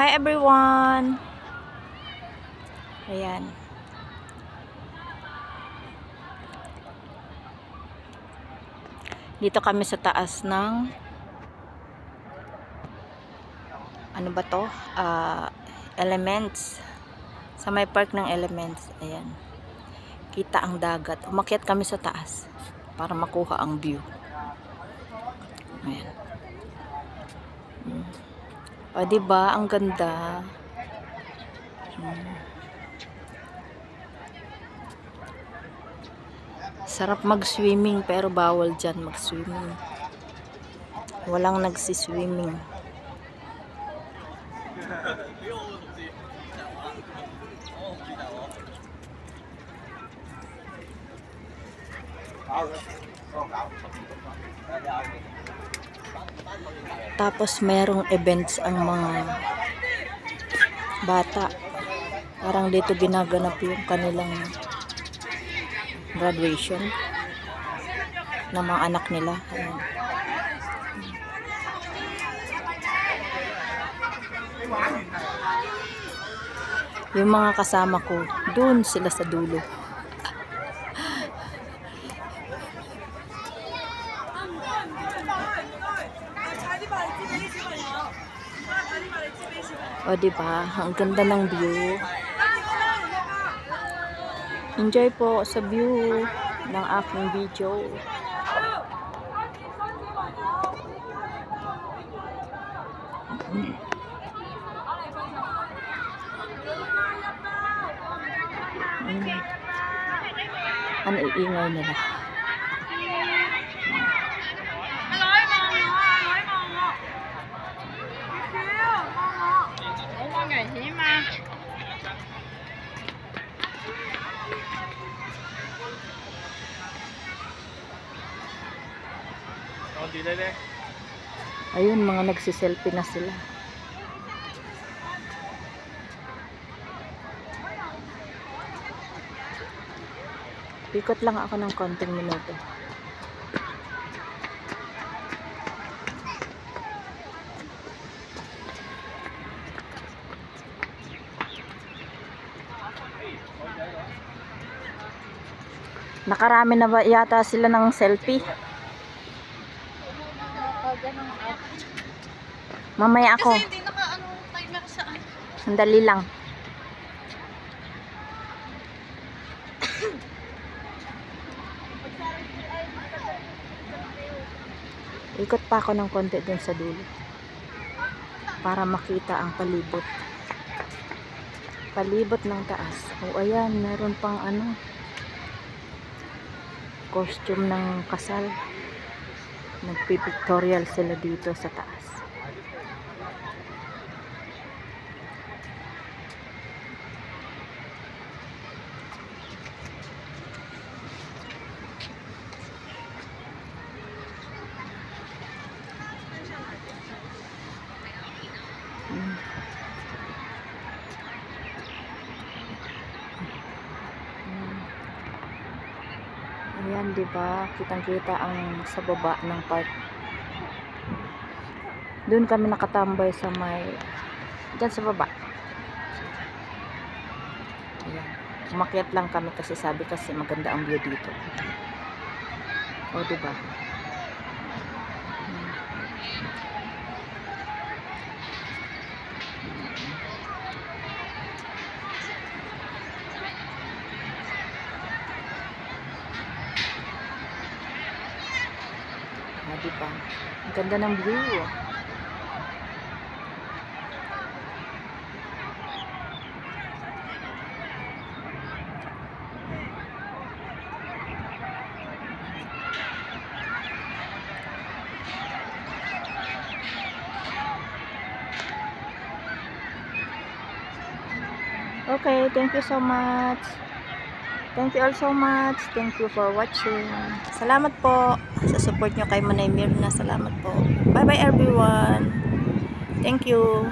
Hi everyone! Ayan. Dito kami sa taas ng ano ba to? Elements. Sa may park ng Elements. Ayan. Kita ang dagat. Umakyat kami sa taas para makuha ang view. Ayan. O, diba? Ang ganda. Sarap mag-swimming pero bawal dyan mag-swimming. Walang nagsiswimming. Tapos merong events ang mga bata. Parang dito ginaganap yung kanilang graduation ng mga anak nila. Ayan. Yung mga kasama ko, doon sila sa dulo. O, diba? Ang ganda ng view. Enjoy po sa view ng aking video. Ano iingay nila? Ayun, mga nagsiselfie na sila. Ikot lang ako ng konting minuto. Nakarami na ba yata sila ng selfie? Mamaya ako. Kasi hindi timer saan. Sandali lang. Ikot pa ako ng konti dun sa dulo para makita ang palibot. Palibot ng taas. O ayan, meron pang costume ng kasal. Nagpipictorial sila dito sa taas. Ayan, diba? Kitang-kita ang sa baba ng park. Doon kami nakatambay sa dyan sa baba. Ayan. Umakyat lang kami kasi sabi kasi maganda ang view dito. O, diba? Diba? Ang ganda ng view. Okay, thank you so much. Thank you all so much. Thank you for watching. Salamat po sa support nyo kay Manay Mirna. Salamat po. Bye bye everyone. Thank you.